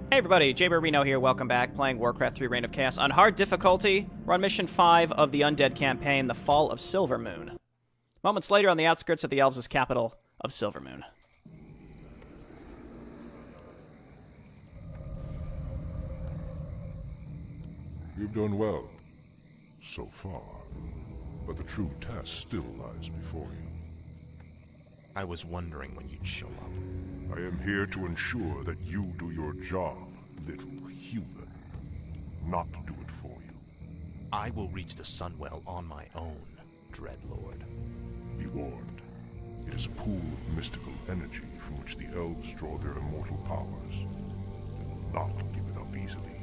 Hey everybody, Jayborino here, welcome back, playing Warcraft 3 Reign of Chaos on hard difficulty. We're on Mission 5 of the Undead campaign, The Fall of Silvermoon. Moments later on the outskirts of the Elves' capital of Silvermoon. You've done well, so far, but the true test still lies before you. I was wondering when you'd show up. I am here to ensure that you do your job, little human. Not do it for you. I will reach the Sunwell on my own, Dreadlord. Be warned. It is a pool of mystical energy from which the elves draw their immortal powers. Do not give it up easily.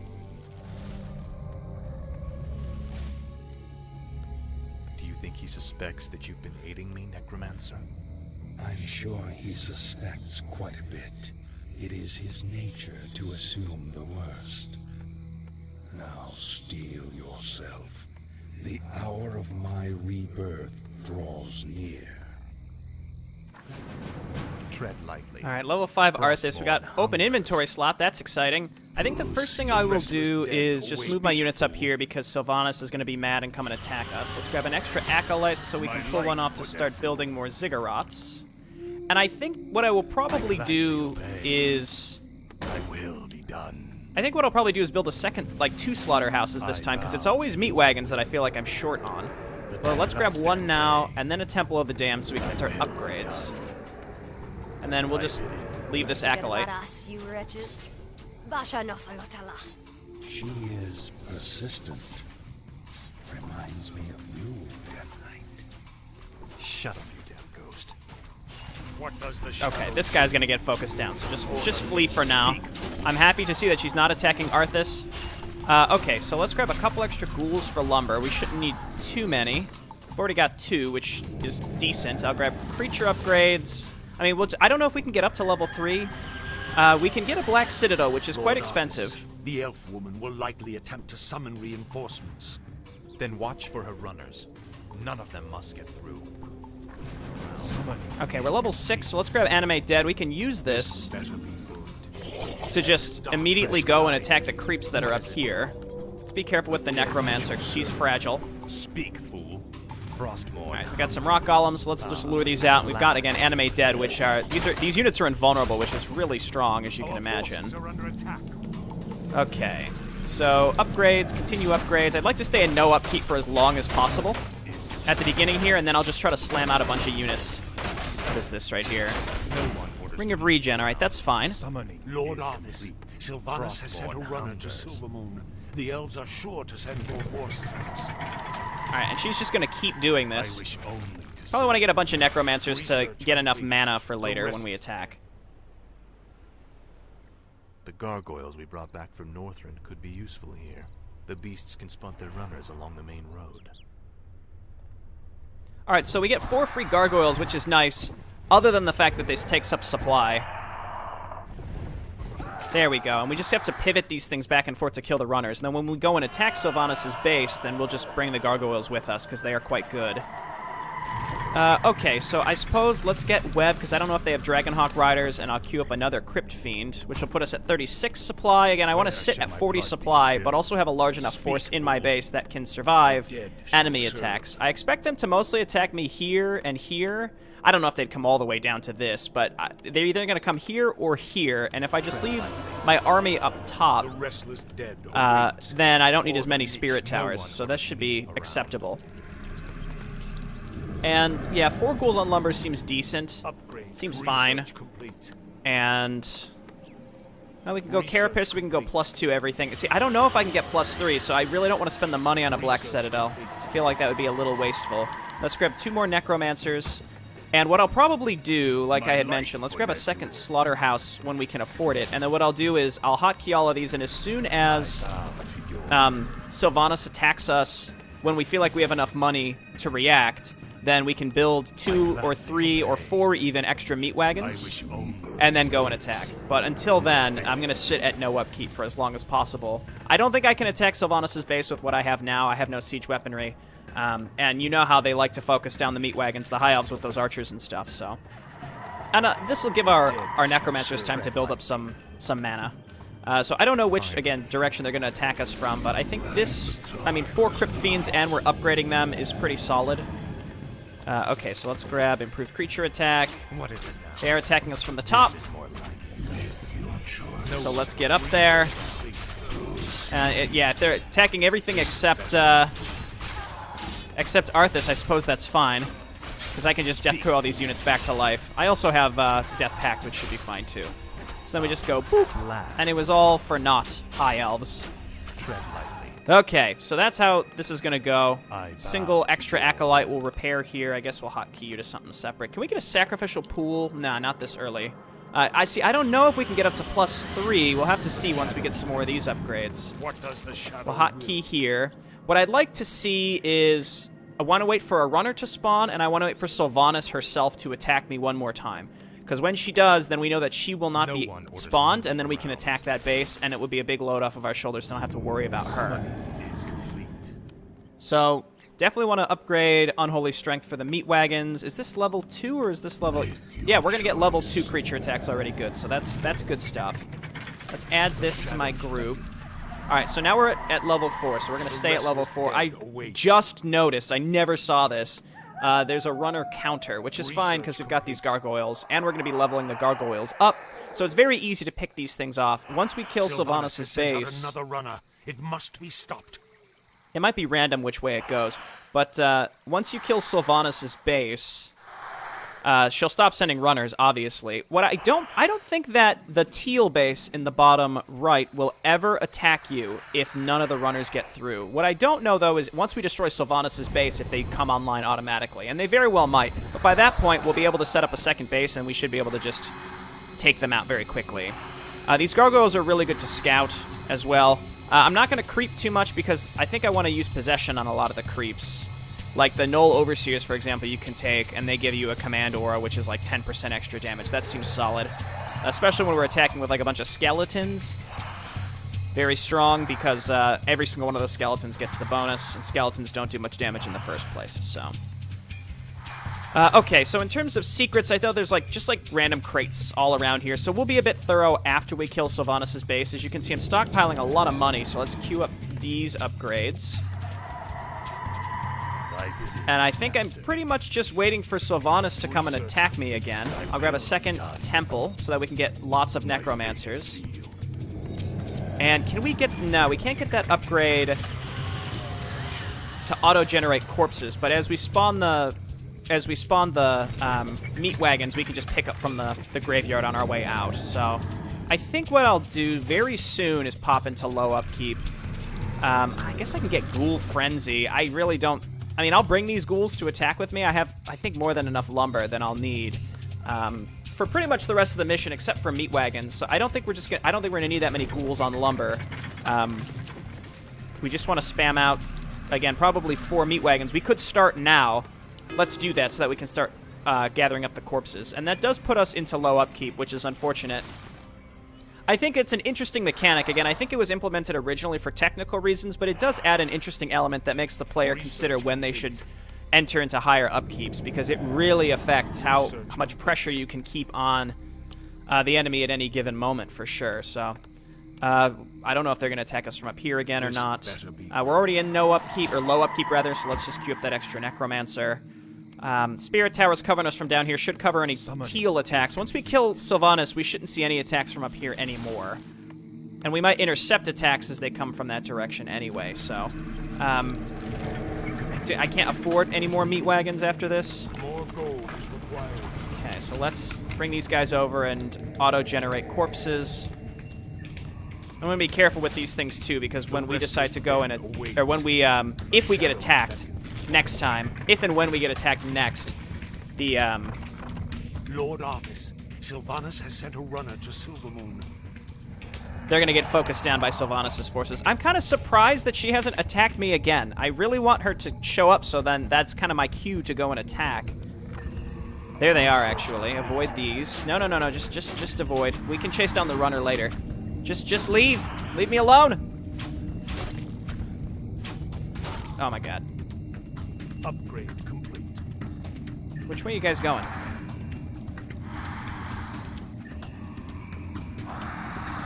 Do you think he suspects that you've been aiding me, Necromancer? I'm sure he suspects quite a bit. It is his nature to assume the worst. Now steel yourself. The hour of my rebirth draws near. Tread lightly. Alright, level 5 Arthas. We got open inventory slot, that's exciting. I think the first thing I will do is just move my units up here because Sylvanas is going to be mad and come and attack us. Let's grab an extra Acolyte so we can pull one off to start building more Ziggurats. And I think what I will probably do is... I will be done. I think what I'll probably do is build a second, like 2 slaughterhouses this time, because it's always meat wagons that I feel like I'm short on. Well, let's grab one now, and then a Temple of the Damned so we can start upgrades. And then we'll just leave this Acolyte. You wretches. She is persistent. Reminds me of you, Death Knight. Shut up, you damn ghost. What does the Okay, this guy's gonna get focused down, so just flee for now. I'm happy to see that she's not attacking Arthas. Okay, so let's grab a couple extra ghouls for lumber. We shouldn't need too many. We've already got 2, which is decent. I'll grab creature upgrades. I mean, I don't know if we can get up to level 3. We can get a Black Citadel, which is quite expensive. The elf woman will likely attempt to summon reinforcements. Then watch for her runners. None of them must get through. Okay, we're level 6, so let's grab Animate Dead. We can use this to just immediately go and attack the creeps that are up here. Let's be careful with the Necromancer, because he's fragile. Speak, fool. Frostmourne. Alright, we got some rock golems. Let's just lure these out. We've got, again, Animate Dead, which are... These units are invulnerable, which is really strong, as you can imagine. Okay, so upgrades, continue upgrades. I'd like to stay in no upkeep for as long as possible at the beginning here, and then I'll just try to slam out a bunch of units. What is this right here? Ring of Regen, alright, that's fine. Lord Arthas, Sylvanas has sent a runner to Silvermoon. The elves are sure to send more forces at us. Alright, and she's just going to keep doing this. Probably want to get a bunch of Necromancers to get enough mana for later when we attack. The Gargoyles we brought back from Northrend could be useful here. The beasts can spot their runners along the main road. Alright, so we get 4 free Gargoyles, which is nice, other than the fact that this takes up supply. There we go, and we just have to pivot these things back and forth to kill the runners. And then when we go and attack Sylvanas' base, then we'll just bring the Gargoyles with us, because they are quite good. Okay, so I suppose let's get Web, because I don't know if they have Dragonhawk Riders, and I'll queue up another Crypt Fiend, which will put us at 36 supply. Again, I want to sit at 40 supply, but also have a large enough force in my base that can survive enemy attacks. I expect them to mostly attack me here and here. I don't know if they'd come all the way down to this, but they're either going to come here or here, and if I just leave my army up top, then I don't need as many Spirit Towers, so that should be acceptable. And, yeah, 4 ghouls on lumber seems decent. Seems fine. And... well, we can go Carapace, we can go +2 everything. See, I don't know if I can get +3, so I really don't want to spend the money on a Black Citadel. I feel like that would be a little wasteful. Let's grab 2 more Necromancers. And what I'll probably do, like I had mentioned, let's grab a second Slaughterhouse when we can afford it. And then what I'll do is I'll hotkey all of these, and as soon as Sylvanas attacks us, when we feel like we have enough money to react, then we can build 2 or 3 or 4 even extra meat wagons, and then go and attack. But until then, I'm going to sit at no upkeep for as long as possible. I don't think I can attack Sylvanas' base with what I have now. I have no siege weaponry. And you know how they like to focus down the meat wagons, the high elves with those archers and stuff, so. And this will give our necromancers time to build up some mana. So I don't know which, again, direction they're going to attack us from, but I think this, I mean, 4 Crypt Fiends and we're upgrading them is pretty solid. Okay, so let's grab Improved Creature Attack. They are attacking us from the top. So let's get up there. Yeah, if they're attacking everything except Arthas, I suppose that's fine. Because I can just Death Crow all these units back to life. I also have Death Pact, which should be fine too. So then we just go boop, and it was all for naught, High Elves. Okay, so that's how this is going to go. Single extra Acolyte will repair here. I guess we'll hotkey you to something separate. Can we get a Sacrificial Pool? Nah, not this early. I don't know if we can get up to +3. We'll have to see once we get some more of these upgrades. What does the shadow We'll hotkey here. What I'd like to see is... I want to wait for a runner to spawn, and I want to wait for Sylvanas herself to attack me one more time. Because when she does, then we know that she will not be spawned, and then we can attack that base, and it would be a big load off of our shoulders, so I don't have to worry about her. So, definitely want to upgrade Unholy Strength for the Meat Wagons. Is this level 2, or is this level... Yeah, we're going to get level 2 creature attacks already good, so that's good stuff. Let's add this to my group. Alright, so now we're at level 4, so we're going to stay at level 4. I just noticed, I never saw this, there's a runner counter, which is fine because we've got these gargoyles, and we're going to be leveling the gargoyles up, so it's very easy to pick these things off. Once we kill Sylvanas' base... Another runner. It must be stopped. It might be random which way it goes, but once you kill Sylvanas' base... she'll stop sending runners, obviously. What I don't think that the teal base in the bottom right will ever attack you if none of the runners get through. What I don't know, though, is once we destroy Sylvanas' base, if they come online automatically. And they very well might. But by that point, we'll be able to set up a second base, and we should be able to just take them out very quickly. These gargoyles are really good to scout as well. I'm not going to creep too much because I think I want to use possession on a lot of the creeps. Like the Null Overseers, for example, you can take, and they give you a Command Aura, which is like 10% extra damage. That seems solid. Especially when we're attacking with like a bunch of skeletons. Very strong, because every single one of those skeletons gets the bonus, and skeletons don't do much damage in the first place, so... okay, so in terms of secrets, I thought there's just random crates all around here, so we'll be a bit thorough after we kill Sylvanas' base. As you can see, I'm stockpiling a lot of money, so let's queue up these upgrades. And I think I'm pretty much just waiting for Sylvanas to come and attack me again. I'll grab a second temple so that we can get lots of necromancers. And can we get... No, we can't get that upgrade to auto-generate corpses, but as we spawn the meat wagons, we can just pick up from the graveyard on our way out. So I think what I'll do very soon is pop into low upkeep. I guess I can get Ghoul Frenzy. I really don't... I mean, I'll bring these ghouls to attack with me. I have, I think, more than enough lumber than I'll need for pretty much the rest of the mission, except for meat wagons. So I don't think we're gonna need that many ghouls on lumber. We just want to spam out again, probably 4 meat wagons. We could start now. Let's do that so that we can start gathering up the corpses, and that does put us into low upkeep, which is unfortunate. I think it's an interesting mechanic. Again, I think it was implemented originally for technical reasons, but it does add an interesting element that makes the player consider when they should enter into higher upkeeps, because it really affects how much pressure you can keep on the enemy at any given moment, for sure. So, I don't know if they're going to attack us from up here again or not. We're already in no upkeep, or low upkeep rather, so let's just queue up that extra Necromancer. Spirit Towers covering us from down here should cover any teal attacks. Once we kill Sylvanas, we shouldn't see any attacks from up here anymore. And we might intercept attacks as they come from that direction anyway, so... I can't afford any more meat wagons after this. More gold is required. Okay, so let's bring these guys over and auto-generate corpses. I'm going to be careful with these things, too, because when we decide to go in it... Or when we, if we get attacked... next time, if and when we get attacked next, the, Lord Arthas, Sylvanas has sent a runner to Silvermoon. They're gonna get focused down by Sylvanas' forces. I'm kind of surprised that she hasn't attacked me again. I really want her to show up, so then that's kind of my cue to go and attack. There they are, actually. Avoid these. No, just avoid. We can chase down the runner later. Just leave. Leave me alone. Oh my god. Upgrade complete. Which way are you guys going?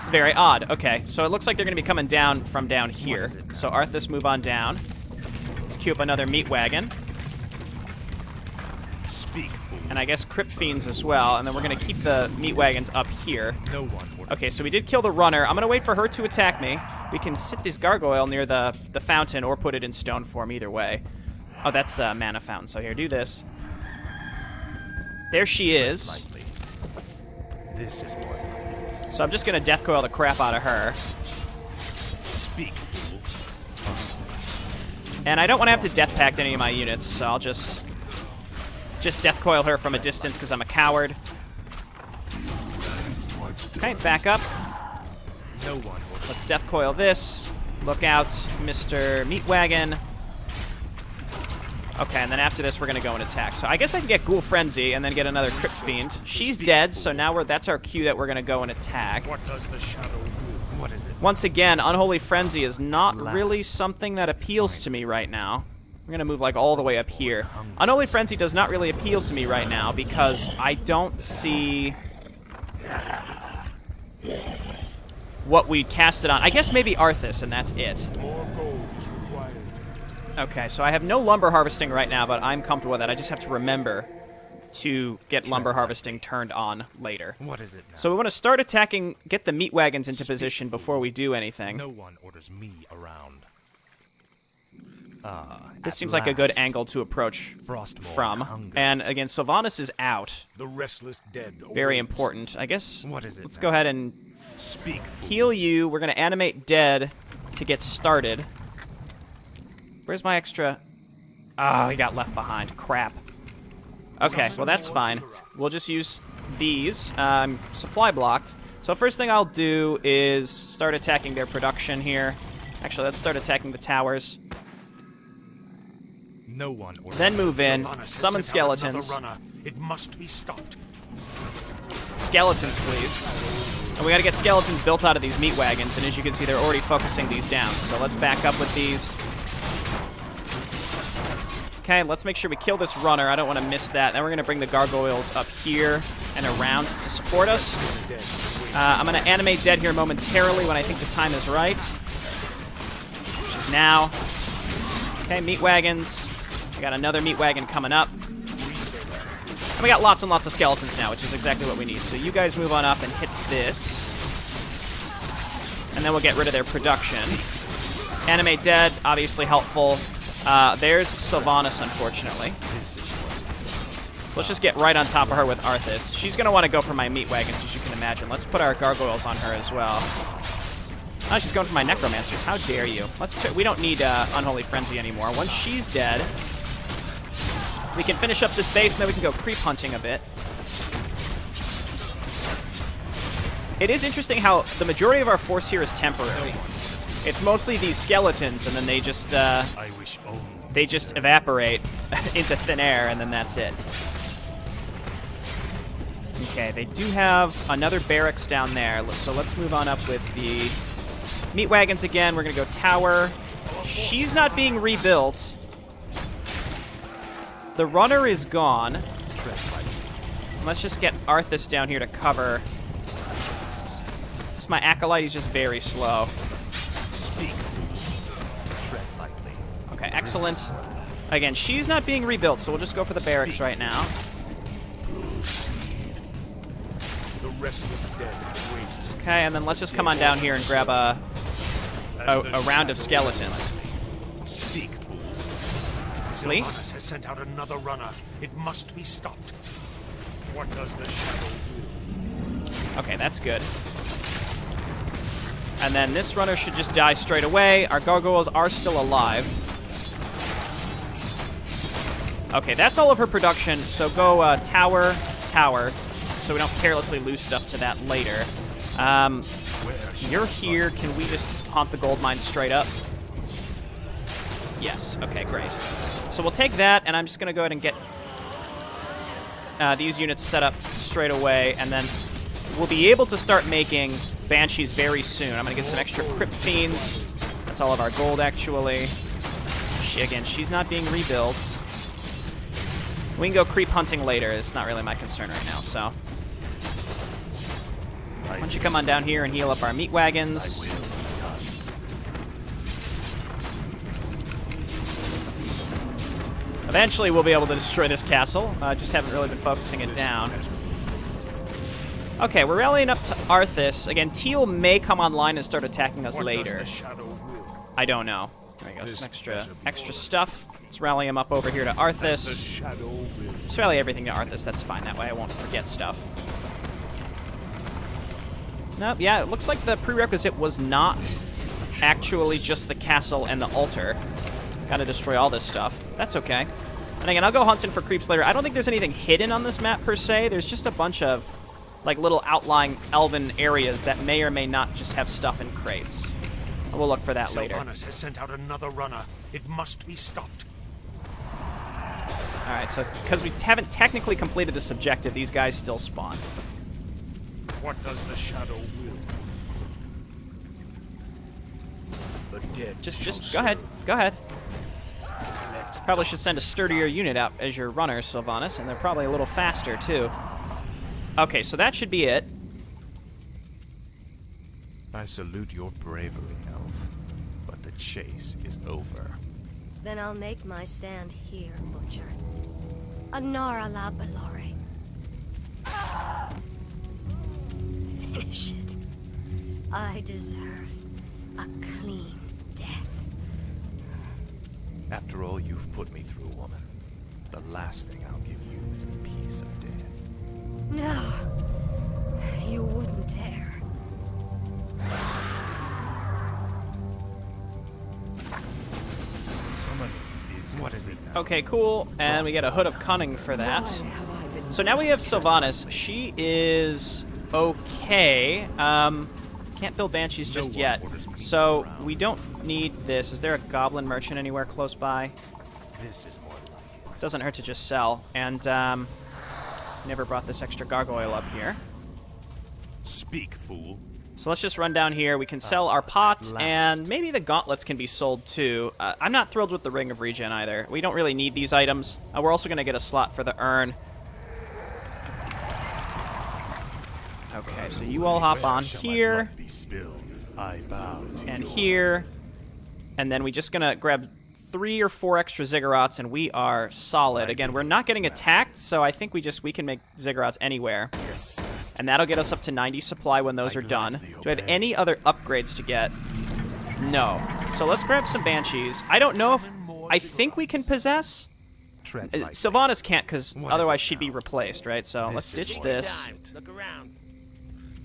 It's very odd. Okay, so it looks like they're going to be coming down from down here. So Arthas, move on down. Let's queue up another meat wagon. Speak, fool. And I guess Crypt Fiends as well. And then we're going to keep the meat wagons up here. No one orders. Okay, so we did kill the runner. I'm going to wait for her to attack me. We can sit this gargoyle near the fountain or put it in stone form, either way. Oh, that's a mana fountain. So here, do this. There she is. Lightly. This is what. So I'm just going to death coil the crap out of her. Speak, fool. And I don't want to have to death pact any of my units, so I'll just death coil her from a distance because I'm a coward. Okay, back up. No one orders. Let's death coil this. Look out, Mr. Meat Wagon. Okay, and then after this, we're going to go and attack. So I guess I can get Ghoul Frenzy and then get another Crypt Fiend. She's dead, so now that's our cue that we're going to go and attack. What does the shadow do? What is it? Once again, Unholy Frenzy is not really something that appeals to me right now. We're going to move like all the way up here. Unholy Frenzy does not really appeal to me right now because I don't see what we'd cast it on. I guess maybe Arthas, and that's it. More gold is required. Okay, so I have no lumber harvesting right now, but I'm comfortable with that. I just have to remember to get lumber harvesting turned on later. What is it now? So we want to start attacking, get the meat wagons into position before we do anything. No one orders me around. This seems like a good angle to approach Frostmourne from. hungers. And again, Sylvanas is out. The restless dead. Very awaits. important. I guess What is it let's now? go ahead and Speak, fool. heal you. We're going to animate dead to get started. Where's my extra? Oh, he got left behind. Crap. Okay, well that's fine. We'll just use these. Supply blocked. So first thing I'll do is start attacking their production here. Actually, let's start attacking the towers. No one orders. Then move in, Sylvanas has summon sent out another skeletons. runner. It must be stopped. Skeletons, please. And we gotta get skeletons built out of these meat wagons, and as you can see, they're already focusing these down. So let's back up with these. Okay, let's make sure we kill this runner. I don't want to miss that. Then we're gonna bring the gargoyles up here and around to support us. I'm gonna animate dead here momentarily when I think the time is right. Which is now. Okay, meat wagons. We got another meat wagon coming up. And we got lots and lots of skeletons now, which is exactly what we need. So you guys move on up and hit this. And then we'll get rid of their production. Animate dead, obviously helpful. There's Sylvanas, unfortunately. So let's just get right on top of her with Arthas. She's going to want to go for my meat wagons, as you can imagine. Let's put our gargoyles on her as well. Oh, she's going for my necromancers. How dare you? We don't need Unholy Frenzy anymore. Once she's dead, we can finish up this base, and then we can go creep hunting a bit. It is interesting how the majority of our force here is temporary. It's mostly these skeletons, and then they just I wish only. they just evaporate into thin air, and then that's it. Okay, they do have another barracks down there, so let's move on up with the meat wagons again. We're going to go tower. She's not being rebuilt. The runner is gone. Let's just get Arthas down here to cover. It's just my acolyte, he's just very slow. Speak. Tread lightly. Okay, excellent. Again, she's not being rebuilt, so we'll just go for the barracks right now. The restless dead awaits. Okay, and then let's just come on down here and grab a round of skeletons. Speak, fool. Sleep? Sylvanas has sent out another runner. It must be stopped. What does the shadow do? Okay, that's good. And then this runner should just die straight away. Our gargoyles are still alive. Okay, that's all of her production, so go tower, tower, so we don't carelessly lose stuff to that later. You're here. Can we just haunt the gold mine straight up? Yes. Okay, great. So we'll take that, and I'm just going to go ahead and get these units set up straight away, and then we'll be able to start making Banshees very soon. I'm going to get some extra Crypt Fiends. That's all of our gold, actually. Again, she's not being rebuilt. We can go creep hunting later. It's not really my concern right now, so. don't you come on down here and heal up our meat wagons. Eventually we'll be able to destroy this castle. Just haven't really been focusing it down. Okay, we're rallying up to Arthas. Again, Teal may come online and start attacking us later. I don't know. There we go, some extra stuff. Let's rally him up over here to Arthas. Just rally everything to Arthas, that's fine. That way I won't forget stuff. Nope, yeah, it looks like the prerequisite was not actually just the castle and the altar. Gotta destroy all this stuff. That's okay. And again, I'll go hunting for creeps later. I don't think there's anything hidden on this map per se. There's just a bunch of like little outlying elven areas that may or may not just have stuff in crates. We'll look for that later. Sylvanas has sent out another runner. It must be stopped. Alright, so because we haven't technically completed this objective, these guys still spawn. What does the shadow will? The dead. Just go ahead. Go ahead. Probably should send a sturdier unit out as your runner, Sylvanas, and they're probably a little faster too. Okay, so that should be it. I salute your bravery, Elf, but the chase is over. Then I'll make my stand here, Butcher. Anara la Balore. Finish it. I deserve a clean death. After all you've put me through, woman, the last thing I'll give you is the peace of death. No, you wouldn't dare. What is it now? Okay, cool. And we get a Hood of Cunning for that. So now we have Sylvanas. She is okay. Can't build Banshees just yet. So we don't need this. Is there a Goblin Merchant anywhere close by? This is more like it. Doesn't hurt to just sell. And never brought this extra Gargoyle up here. Speak, fool. So let's just run down here. We can sell our pot, and maybe the gauntlets can be sold too. I'm not thrilled with the Ring of Regen either. We don't really need these items. We're also going to get a slot for the urn. Okay, so you all hop on here, and here, and then we're just going to grab 3 or 4 extra Ziggurats, and we are solid. Again, we're not getting attacked, so I think we can make Ziggurats anywhere. And that'll get us up to 90 supply when those are done. Do I have any other upgrades to get? No. So let's grab some Banshees. I don't know if... I think we can possess? Sylvanas can't, because otherwise she'd be replaced, right? So let's ditch this.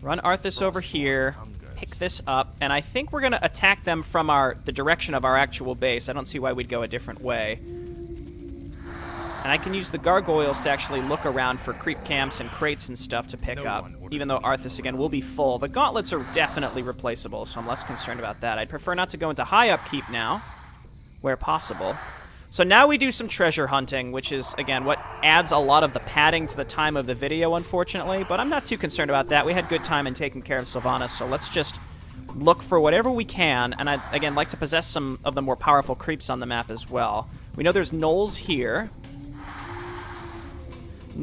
Run Arthas over here. Pick this up. And I think we're going to attack them from the direction of our actual base. I don't see why we'd go a different way. And I can use the Gargoyles to actually look around for creep camps and crates and stuff to pick up, even though Arthas, again, will be full. The gauntlets are definitely replaceable, so I'm less concerned about that. I'd prefer not to go into high upkeep now, where possible. So now we do some treasure hunting, which is, again, what adds a lot of the padding to the time of the video, unfortunately, but I'm not too concerned about that. We had good time in taking care of Sylvanas, so let's just look for whatever we can, and I'd, again, like to possess some of the more powerful creeps on the map as well. We know there's gnolls here.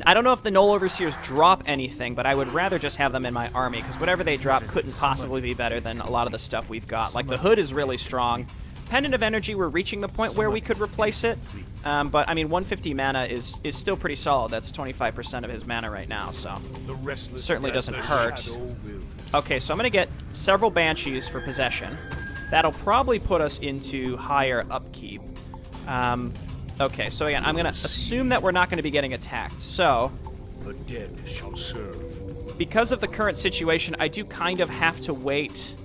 I don't know if the Gnoll Overseers drop anything, but I would rather just have them in my army, because whatever they drop couldn't possibly be better than a lot of the stuff we've got. Like, the Hood is really strong. Pendant of Energy, we're reaching the point where we could replace it, but, I mean, 150 mana is still pretty solid. That's 25% of his mana right now, so certainly doesn't hurt. Okay, so I'm going to get several Banshees for possession. That'll probably put us into higher upkeep. Okay, so again, I'm going to assume that we're not going to be getting attacked. So, The dead shall serve. Because of the current situation, I do kind of have to wait.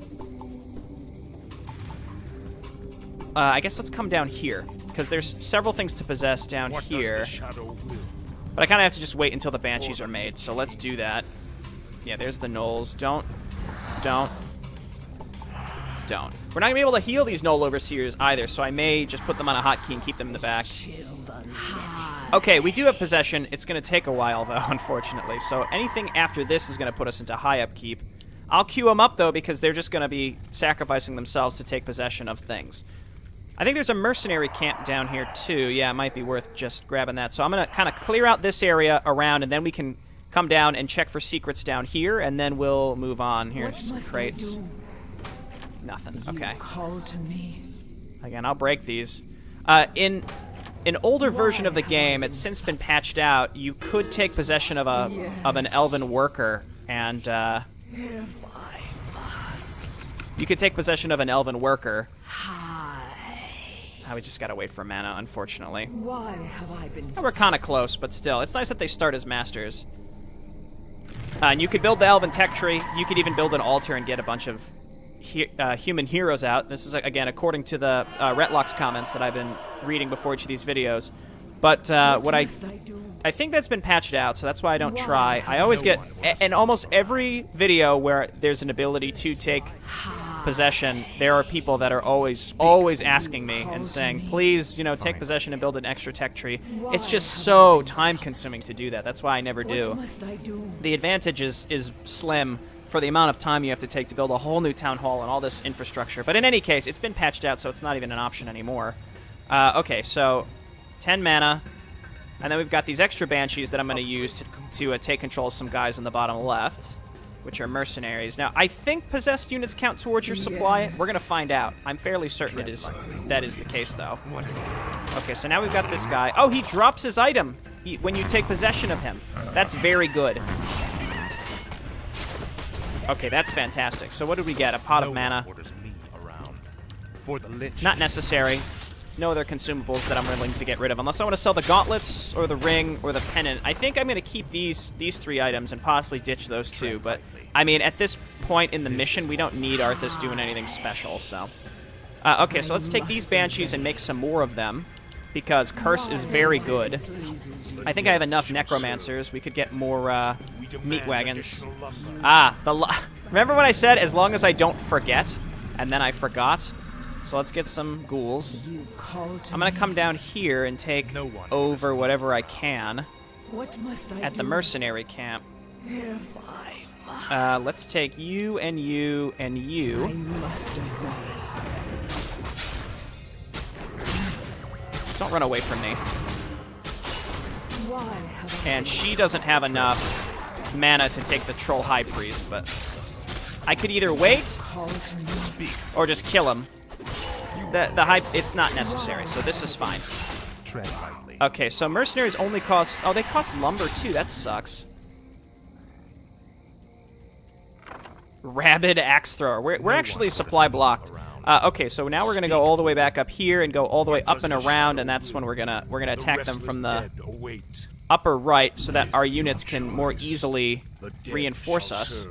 I guess let's come down here, because there's several things to possess down here. But I kind of have to just wait until the Banshees are made, so let's do that. Yeah, there's the Gnolls. Don't. We're not going to be able to heal these Gnoll Overseers either, so I may just put them on a hotkey and keep them in the back. Okay, we do have possession. It's going to take a while, though, unfortunately. So anything after this is going to put us into high upkeep. I'll queue them up, though, because they're just going to be sacrificing themselves to take possession of things. I think there's a mercenary camp down here, too. Yeah, it might be worth just grabbing that. So I'm going to kind of clear out this area around, and then we can come down and check for secrets down here, and then we'll move on. Here's some crates. Nothing. Okay. Call to me. Again, I'll break these. In an older version of the game, it's since been patched out. You could take possession of an elven worker, and you could take possession of an elven worker. We just gotta wait for mana, unfortunately. Why have I been? We're kind of close, but still, it's nice that they start as masters. And you could build the elven tech tree. You could even build an altar and get a bunch of human heroes out. This is, again, according to the Retlock's comments that I've been reading before each of these videos. But what I think that's been patched out, so that's why I don't try. I always get, in almost every video where there's an ability to take possession, there are people that are always asking me and saying, please, take possession and build an extra tech tree. It's just so time-consuming to do that. That's why I never do. The advantage is slim for the amount of time you have to take to build a whole new town hall and all this infrastructure. But in any case, it's been patched out, so it's not even an option anymore. Okay, so 10 mana, and then we've got these extra banshees that I'm going to use to take control of some guys in the bottom left, which are mercenaries. Now, I think possessed units count towards your supply. We're going to find out. I'm fairly certain that is the case, though. Okay, so now we've got this guy. Oh, he drops his item when you take possession of him. That's very good. Okay, that's fantastic. So what did we get? A pot of mana. Not necessary. No other consumables that I'm willing to get rid of, unless I want to sell the gauntlets or the ring or the pennant. I think I'm going to keep these 3 items and possibly ditch those 2. But I mean, at this point in the mission, we don't need Arthas doing anything special. So, okay, so let's take these banshees and make some more of them, because curse is very good. I think I have enough necromancers. We could get more meat wagons. Remember when I said as long as I don't forget, and then I forgot? So let's get some ghouls. I'm going to come down here and take over whatever I can at the mercenary camp. Let's take you and you and you. Don't run away from me. And she doesn't have enough mana to take the Troll High Priest, but I could either wait or just kill him. It's not necessary, so this is fine. Okay, so mercenaries only cost... Oh, they cost lumber too. That sucks. Rabid axe thrower. We're actually supply blocked. Okay, so now we're gonna go all the way back up here and go all the way up and around, and that's when we're gonna attack them from the upper right, so that our units can more easily reinforce us.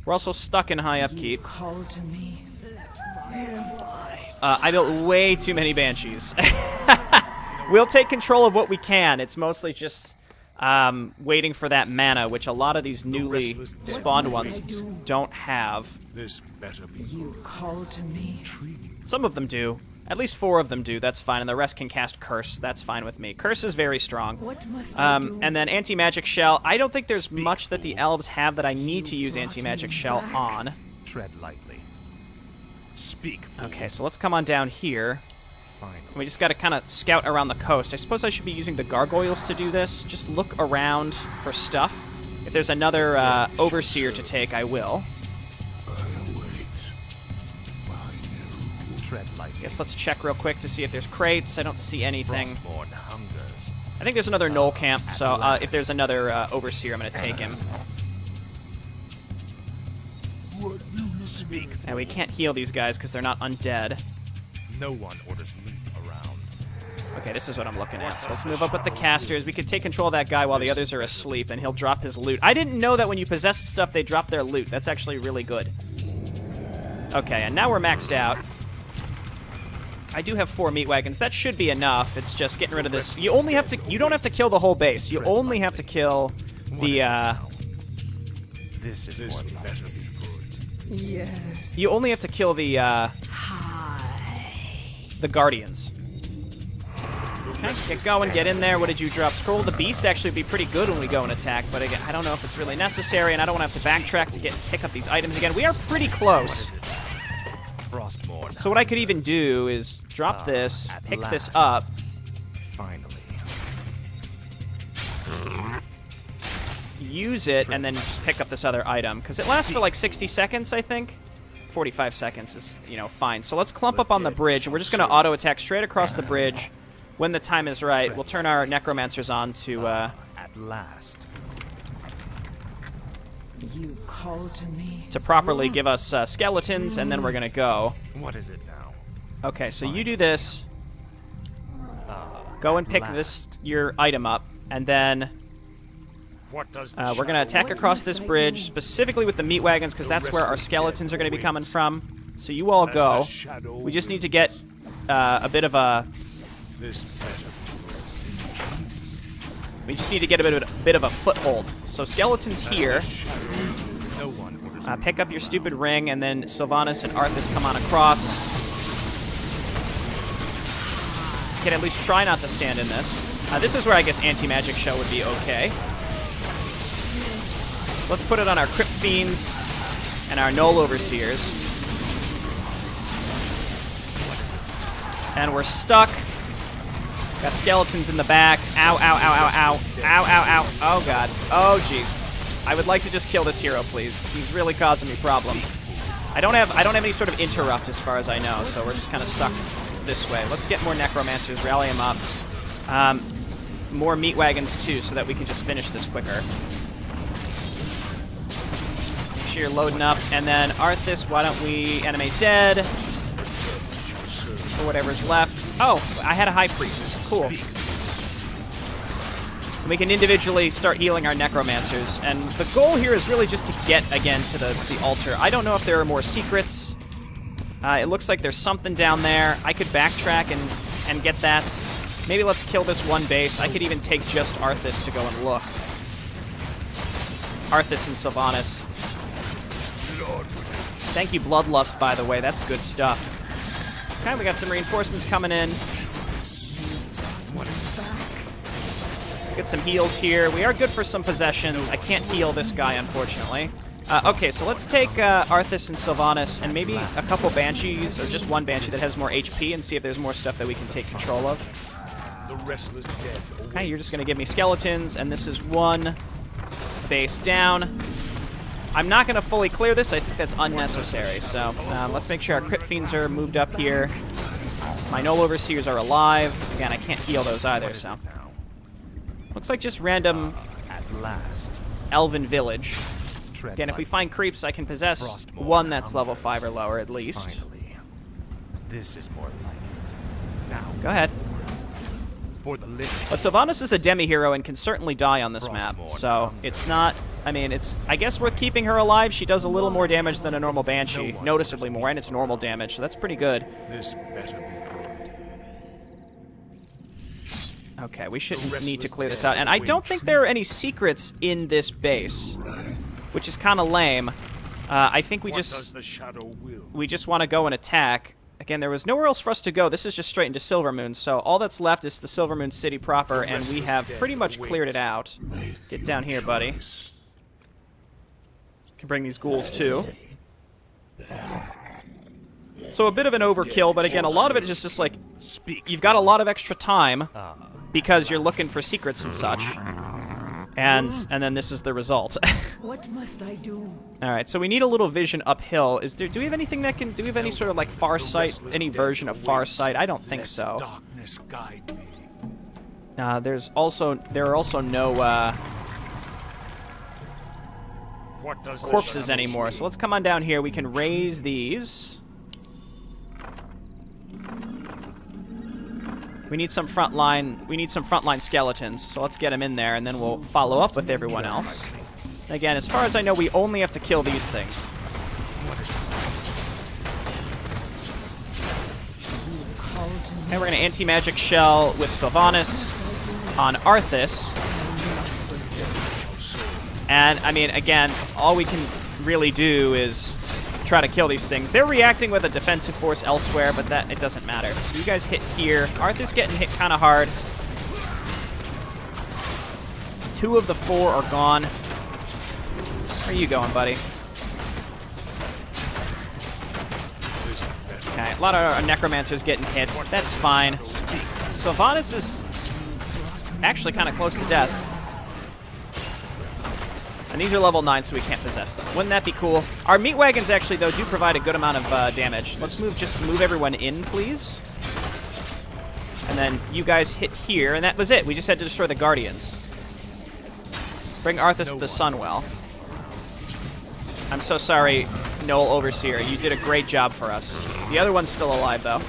We're also stuck in high upkeep. I built way too many banshees. We'll take control of what we can. It's mostly just waiting for that mana, which a lot of these newly spawned ones don't have. Some of them do. At least 4 of them do. That's fine. And the rest can cast Curse. That's fine with me. Curse is very strong. And then Anti-Magic Shell. I don't think there's much that the elves have that I need to use Anti-Magic Shell on. Tread lightly. Speak. Okay, so let's come on down here. We just got to kind of scout around the coast. I suppose I should be using the Gargoyles to do this. Just look around for stuff. If there's another Overseer to take, I will. Guess let's check real quick to see if there's crates. I don't see anything. I think there's another Knoll camp, so if there's another Overseer, I'm going to take him. And we can't heal these guys because they're not undead. No one orders meat around. Okay, this is what I'm looking at. So let's move up with the casters. We could take control of that guy while the others are asleep, and he'll drop his loot. I didn't know that when you possess stuff, they drop their loot. That's actually really good. Okay, and now we're maxed out. I do have 4 meat wagons. That should be enough. It's just getting rid of this. You only have to. You don't have to kill the whole base. You only have to kill the. This is better. Yes. You only have to kill the Guardians. Okay, get going, get in there. What did you drop? Scroll of the Beast actually would be pretty good when we go and attack, but again, I don't know if it's really necessary, and I don't want to have to backtrack to pick up these items again. We are pretty close. So what I could even do is drop this, pick this up. Finally. use it and then just pick up this other item. Because it lasts for like 60 seconds, I think. 45 seconds is, you know, fine. So let's clump up on the bridge, and we're just going to auto-attack straight across the bridge. When the time is right, we'll turn our necromancers on to... At last. You call to me. To properly give us skeletons, and then we're going to go. What is it now? Okay, so you do this. Go and pick your item up, and then What does we're going to attack across this bridge, specifically with the meat wagons, because that's where our skeletons are going to be coming from. So you all go. We just need to get a bit of a... We just need to get a bit of a foothold. So skeletons here. Pick up your stupid ring, and then Sylvanas and Arthas come on across. Can at least try not to stand in this. This is where I guess anti-magic shell would be okay. So let's put it on our Crypt Fiends and our Null Overseers. And we're stuck. Got skeletons in the back. Ow, ow, ow, ow, ow. Ow, ow, ow. Oh, God. Oh, jeez. I would like to just kill this hero, please. He's really causing me problems. I don't have any sort of interrupt as far as I know, so we're just kind of stuck this way. Let's get more necromancers, rally them up. More meat wagons, too, so that we can just finish this quicker. Make sure you're loading up. And then Arthas, why don't we animate dead? Or whatever's left. Oh, I had a high priest. Cool. And we can individually start healing our necromancers. And the goal here is really just to get, again, to the altar. I don't know if there are more secrets. It looks like there's something down there. I could backtrack and get that. Maybe let's kill this one base. I could even take just Arthas to go and look. Arthas and Sylvanas. Thank you, Bloodlust, by the way. That's good stuff. Okay, we got some reinforcements coming in. Let's get some heals here. We are good for some possessions. I can't heal this guy, unfortunately. Okay, so let's take Arthas and Sylvanas and maybe a couple Banshees, or just one Banshee that has more HP, and see if there's more stuff that we can take control of. The restless dead. Okay, you're just going to give me skeletons, and this is one base down. I'm not going to fully clear this. I think that's unnecessary. So let's make sure our Crypt Fiends are moved up here. My Null Overseers are alive. Again, I can't heal those either, so. Looks like just random Elven Village. Again, if we find creeps, I can possess one that's level 5 or lower at least. Finally. This is more like it. Now, go ahead. For the lich. But Sylvanas is a demi-hero and can certainly die on this map, so it's not... I mean, it's, I guess, worth keeping her alive. She does a little more damage than a normal Banshee, noticeably more, and it's normal damage, so that's pretty good. This better be good. Okay, we shouldn't need to clear this out. And I don't think there are any secrets in this base, which is kind of lame. I think we just want to go and attack. Again, there was nowhere else for us to go. This is just straight into Silvermoon, so all that's left is the Silvermoon city proper, and we have pretty much cleared it out. Get down here, buddy. Can bring these ghouls, too. So a bit of an overkill, but again, a lot of it is just like, you've got a lot of extra time because you're looking for secrets and such. And then this is the result. What must I do? All right, so we need a little vision uphill. Do we have anything that can? Do we have any sort of like far sight? Any version of far sight? I don't think so. Darkness guide me. There are also no corpses anymore. So let's come on down here. We can raise these. We need some frontline skeletons, so let's get them in there, and then we'll follow up with everyone else. Again, as far as I know, we only have to kill these things. And we're going to anti-magic shell with Sylvanas on Arthas. And, I mean, again, all we can really do is try to kill these things. They're reacting with a defensive force elsewhere, but it doesn't matter. So you guys hit here. Arthas getting hit kind of hard. 2 of the 4 are gone. Where are you going, buddy? Okay, a lot of our necromancers getting hit. That's fine. Sylvanas is actually kind of close to death. And these are level 9, so we can't possess them. Wouldn't that be cool? Our meat wagons, actually, though, do provide a good amount of damage. Let's just move everyone in, please. And then you guys hit here, and that was it. We just had to destroy the Guardians. Bring Arthas to the Sunwell. I'm so sorry, Noel Overseer. You did a great job for us. The other one's still alive, though.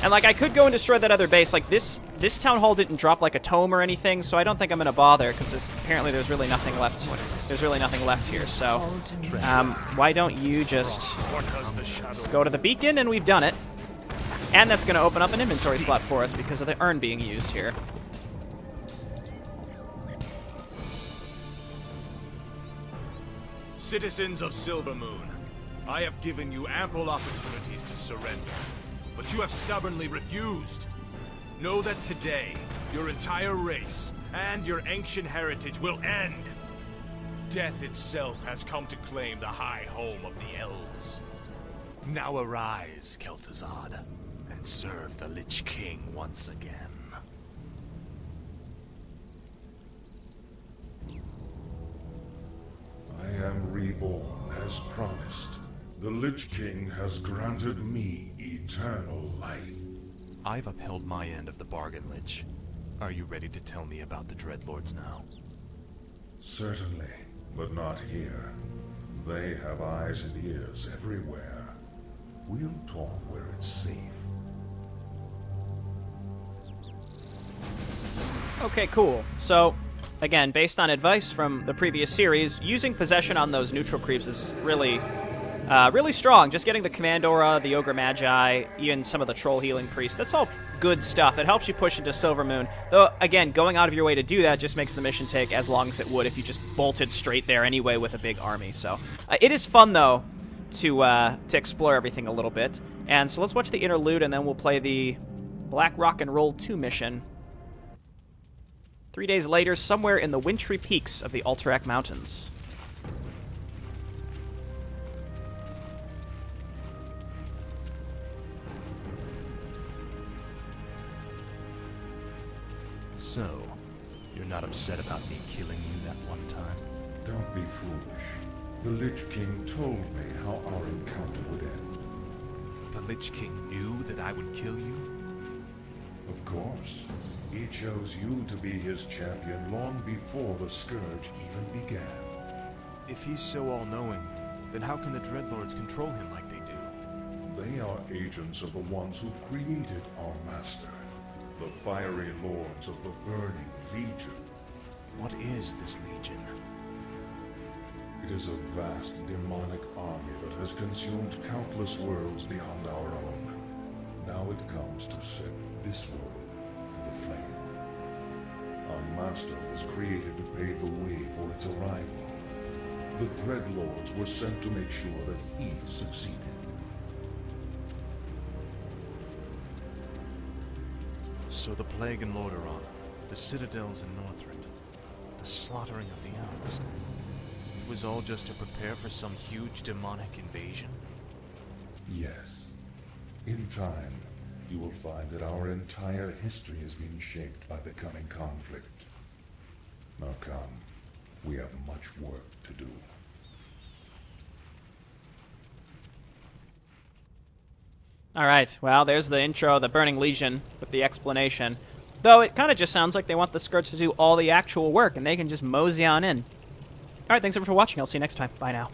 And, like, I could go and destroy that other base. Like, this town hall didn't drop, like, a tome or anything, so I don't think I'm going to bother, because apparently there's really nothing left. There's really nothing left here, so... why don't you just go to the beacon, and we've done it. And that's going to open up an inventory slot for us because of the urn being used here. Citizens of Silvermoon, I have given you ample opportunities to surrender, but you have stubbornly refused. Know that today, your entire race and your ancient heritage will end. Death itself has come to claim the high home of the elves. Now arise, Kel'Thuzad, and serve the Lich King once again. I am reborn as promised. The Lich King has granted me eternal life. I've upheld my end of the bargain, Lich. Are you ready to tell me about the Dreadlords now? Certainly, but not here. They have eyes and ears everywhere. We'll talk where it's safe. Okay, cool. So, again, based on advice from the previous series, using possession on those neutral creeps is really strong. Just getting the Command Aura, the Ogre Magi, even some of the Troll Healing Priests, that's all good stuff. It helps you push into Silvermoon. Though, again, going out of your way to do that just makes the mission take as long as it would if you just bolted straight there anyway with a big army. So, it is fun, though, to explore everything a little bit. And so let's watch the Interlude, and then we'll play the Black Rock and Roll 2 mission. 3 days later, somewhere in the wintry peaks of the Alterac Mountains. So, you're not upset about me killing you that one time? Don't be foolish. The Lich King told me how our encounter would end. The Lich King knew that I would kill you? Of course. He chose you to be his champion long before the Scourge even began. If he's so all-knowing, then how can the Dreadlords control him like they do? They are agents of the ones who created our master, the fiery lords of the Burning Legion. What is this Legion? It is a vast demonic army that has consumed countless worlds beyond our own. Now it comes to set this world to the flame. Our master was created to pave the way for its arrival. The Dreadlords were sent to make sure that he succeeded. So the Plague in Lordaeron, the Citadels in Northrend, the slaughtering of the elves, it was all just to prepare for some huge demonic invasion? Yes. In time, you will find that our entire history has been shaped by the coming conflict. Now come, we have much work to do. Alright, well, there's the intro, the Burning Legion, with the explanation. Though it kind of just sounds like they want the Scourge to do all the actual work, and they can just mosey on in. Alright, thanks everyone for watching. I'll see you next time. Bye now.